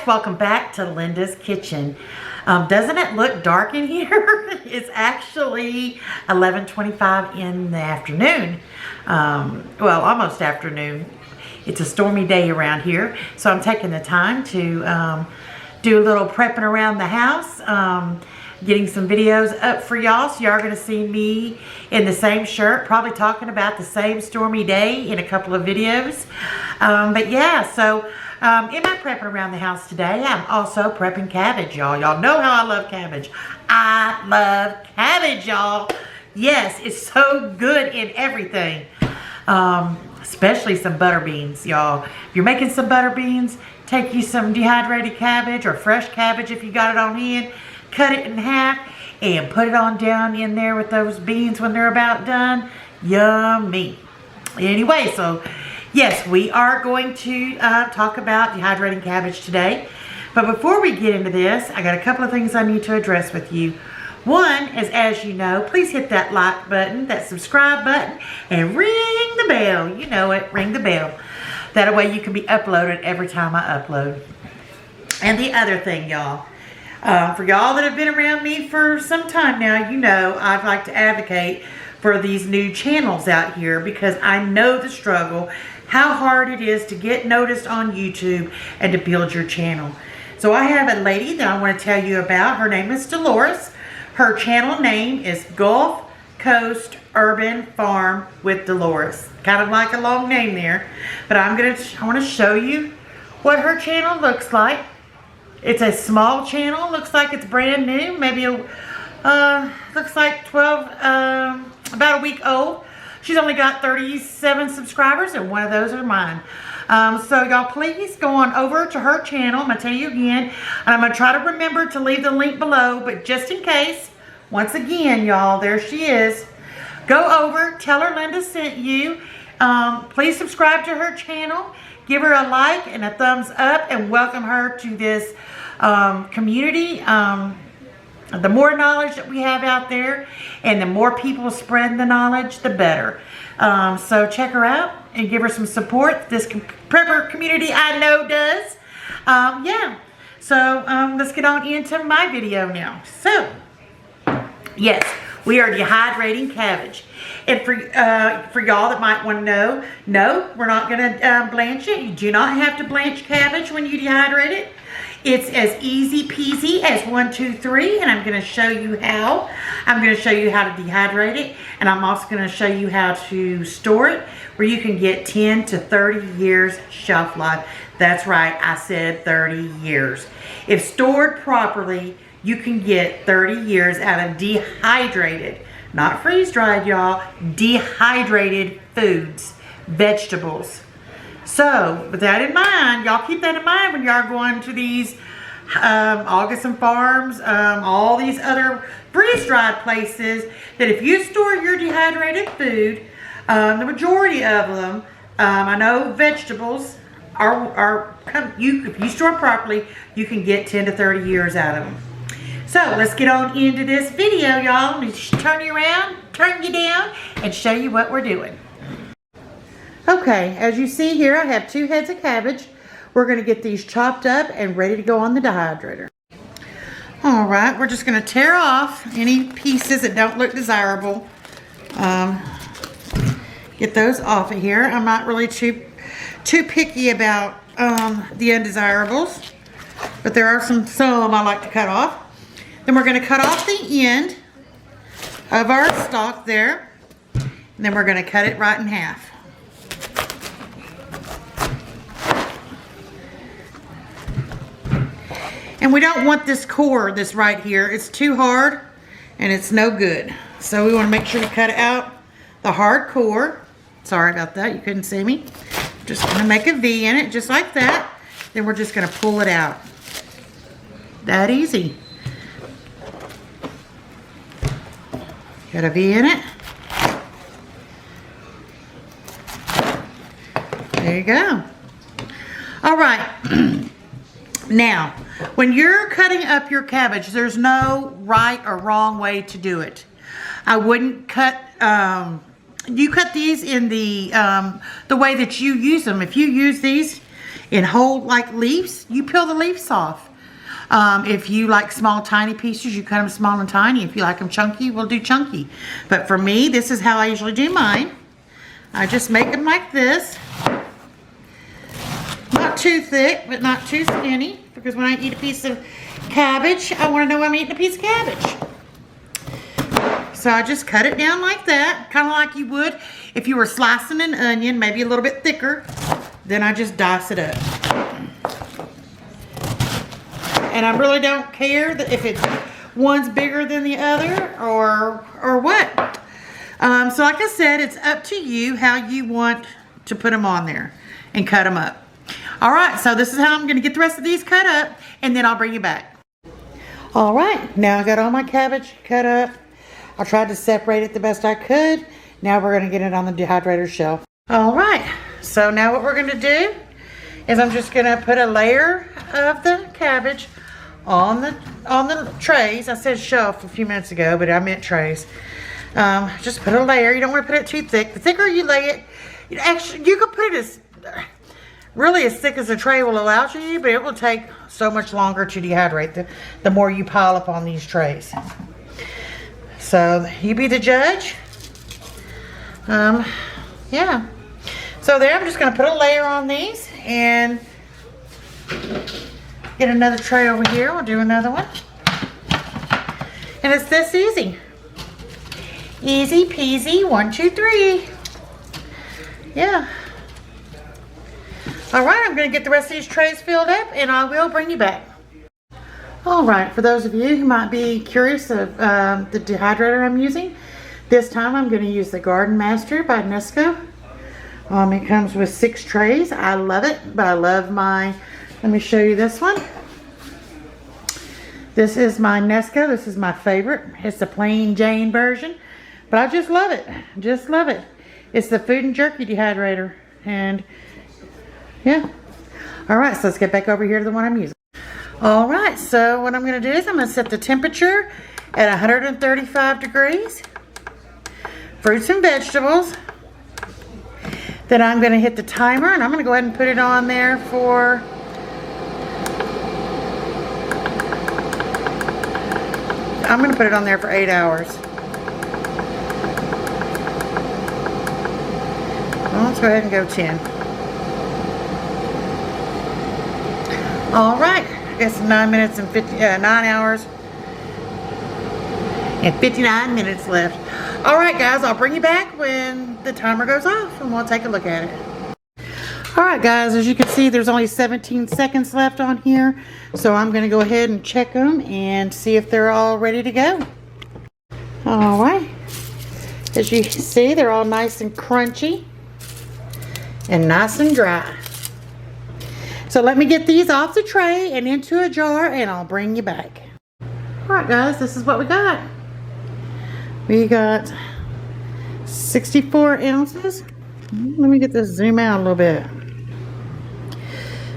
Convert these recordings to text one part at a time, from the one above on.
welcome back to Linda's Kitchen. Doesn't it look dark in here? It's actually 11:25 in the afternoon. Well, almost afternoon. It's a stormy day around here, so I'm taking the time to do a little prepping around the house, getting some videos up for y'all. So y'all are going to see me in the same shirt, probably talking about the same stormy day in a couple of videos. But yeah, so in my prepping around the house today, I'm also prepping cabbage, y'all. Y'all know how I love cabbage. I love cabbage, y'all. Yes, it's so good in everything. Especially some butter beans, y'all. If you're making some butter beans, take you some dehydrated cabbage or fresh cabbage if you got it on hand. Cut it in half and put it on down in there with those beans when they're about done. Yummy. Anyway, so yes, we are going to talk about dehydrating cabbage today. But before we get into this, I got a couple of things I need to address with you. One is, as you know, please hit that like button, that subscribe button, and ring the bell. You know it, ring the bell. That way you can be uploaded every time I upload. And the other thing, y'all, for y'all that have been around me for some time now, you know I'd like to advocate for these new channels out here because I know the struggle, how hard it is to get noticed on YouTube and to build your channel. So I have a lady that I want to tell you about. Her name is Dolores. Her channel name is Gulf Coast Urban Farm with Dolores. Kind of like a long name there. But I want to show you what her channel looks like. It's a small channel. Looks like it's brand new. Maybe looks like 12, about a week old. She's only got 37 subscribers, and one of those are mine. So y'all please go on over to her channel. I'm going to tell you again, and I'm going to try to remember to leave the link below, but just in case, once again, y'all, there she is. Go over, tell her Linda sent you. Please subscribe to her channel. Give her a like and a thumbs up and welcome her to this community. The more knowledge that we have out there and the more people spread the knowledge, the better. So check her out and give her some support. This prepper community I know does. Yeah. So let's get on into my video now. So, yes, we are dehydrating cabbage. And for y'all that might want to know, no, we're not going to blanch it. You do not have to blanch cabbage when you dehydrate it. It's as easy peasy as 1, 2, 3, and I'm going to show you how. I'm going to show you how to dehydrate it, and I'm also going to show you how to store it, where you can get 10 to 30 years shelf life. That's right, I said 30 years. If stored properly, you can get 30 years out of dehydrated, not freeze-dried, y'all, dehydrated foods, vegetables. So, with that in mind, y'all keep that in mind when y'all are going to these Augustin Farms, all these other freeze-dried places, that if you store your dehydrated food, the majority of them, I know vegetables, if you store them properly, you can get 10 to 30 years out of them. So, let's get on into this video, y'all. Let me turn you around, turn you down, and show you what we're doing. Okay, as you see here, I have 2 heads of cabbage. We're going to get these chopped up and ready to go on the dehydrator. All right, we're just going to tear off any pieces that don't look desirable. Get those off of here. I'm not really too picky about the undesirables, but there are some I like to cut off. Then we're going to cut off the end of our stalk there, and then we're going to cut it right in half. And we don't want this core, this right here. It's too hard and it's no good. So we want to make sure to cut out the hard core. Sorry about that, you couldn't see me. Just going to make a V in it, just like that. Then we're just going to pull it out. That easy. Got a V in it. There you go. All right. Now, when you're cutting up your cabbage, there's no right or wrong way to do it. I wouldn't cut, you cut these in the way that you use them. If you use these in whole like leaves, you peel the leaves off. If you like small tiny pieces, you cut them small and tiny. If you like them chunky, we'll do chunky. But for me, this is how I usually do mine. I just make them like this. Not too thick, but not too skinny. Because when I eat a piece of cabbage, I want to know I'm eating a piece of cabbage. So I just cut it down like that, kind of like you would if you were slicing an onion, maybe a little bit thicker. Then I just dice it up. And I really don't care that if it's one's bigger than the other or what. So like I said, it's up to you how you want to put them on there and cut them up. All right, so this is how I'm going to get the rest of these cut up, and then I'll bring you back. All right, now I got all my cabbage cut up. I tried to separate it the best I could. Now we're going to get it on the dehydrator shelf. All right, so now what we're going to do is I'm just going to put a layer of the cabbage on the trays. I said shelf a few minutes ago, but I meant trays. Just put a layer. You don't want to put it too thick. The thicker you lay it, actually you can put it really as thick as the tray will allow you, but it will take so much longer to dehydrate the more you pile up on these trays. So you be the judge. Yeah. So there, I'm just going to put a layer on these and get another tray over here. We'll do another one. And it's this easy. Easy peasy, 1, 2, 3. Yeah. All right, I'm going to get the rest of these trays filled up and I will bring you back. All right, for those of you who might be curious of the dehydrator I'm using, this time I'm going to use the Garden Master by Nesco. It comes with 6 trays. I love it, but I love my, let me show you this one. This is my Nesco. This is my favorite. It's the plain Jane version, but I just love it. Just love it. It's the food and jerky dehydrator, and yeah. All right, so let's get back over here to the one I'm using. All right, so what I'm going to do is I'm going to set the temperature at 135 degrees. Fruits and vegetables. Then I'm going to hit the timer, and I'm going to go ahead and put it on there for I'm going to put it on there for 8 hours. Well, let's go ahead and go 10. All right. It's 9 minutes and 9 hours and 59 minutes left. All right, guys, I'll bring you back when the timer goes off and we'll take a look at it. All right, guys, as you can see, there's only 17 seconds left on here. So I'm going to go ahead and check them and see if they're all ready to go. All right. As you can see, they're all nice and crunchy and nice and dry. So let me get these off the tray and into a jar and I'll bring you back. Alright guys, this is what we got. We got 64 ounces. Let me get this zoom out a little bit.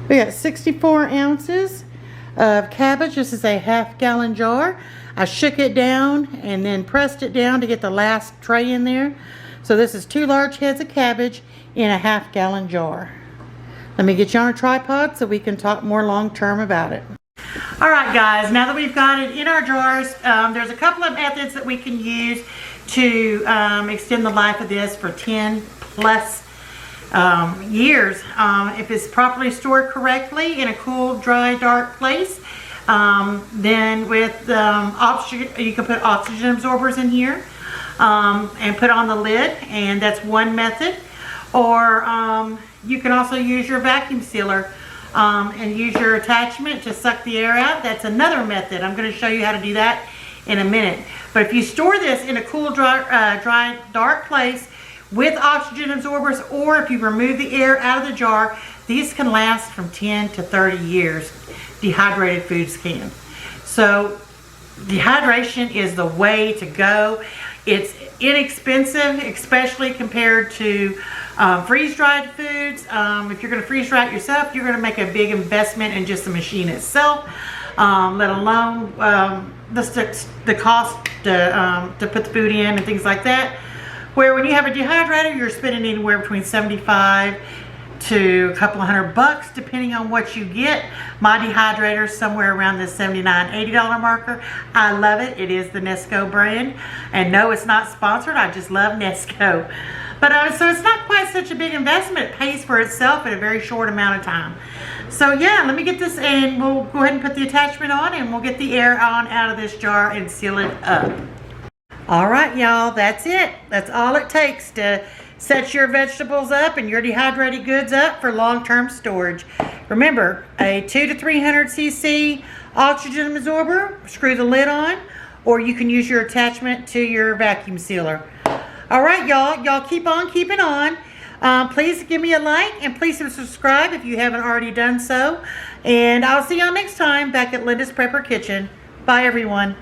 We got 64 ounces of cabbage. This is a half-gallon jar. I shook it down and then pressed it down to get the last tray in there. So this is 2 large heads of cabbage in a half-gallon jar. Let me get you on a tripod so we can talk more long-term about it. All right, guys, now that we've got it in our jars, there's a couple of methods that we can use to extend the life of this for 10 plus years. If it's properly stored correctly in a cool, dry, dark place, then with oxygen, you can put oxygen absorbers in here and put on the lid, and that's one method. Or you can also use your vacuum sealer and use your attachment to suck the air out. That's another method. I'm going to show you how to do that in a minute. But if you store this in a cool, dry, dark place with oxygen absorbers, or if you remove the air out of the jar, these can last from 10 to 30 years. Dehydrated foods can. So dehydration is the way to go. It's inexpensive, especially compared to freeze-dried foods. If you're going to freeze-dry it yourself, you're going to make a big investment in just the machine itself, let alone the cost to put the food in and things like that. Where when you have a dehydrator, you're spending anywhere between $75 to a couple of $100 depending on what you get. My dehydrator is somewhere around the $79, $80 marker. I love it. It is the Nesco brand. And no, it's not sponsored. I just love Nesco. But so it's not quite such a big investment. It pays for itself in a very short amount of time. So yeah, let me get this and we'll go ahead and put the attachment on and we'll get the air on out of this jar and seal it up. All right, y'all, that's it. That's all it takes to set your vegetables up and your dehydrated goods up for long-term storage. Remember, a 200 to 300 cc oxygen absorber, screw the lid on, or you can use your attachment to your vacuum sealer. All right, y'all keep on keeping on. Please give me a like and please subscribe if you haven't already done so. And I'll see y'all next time back at Linda's Prepper Kitchen. Bye, everyone.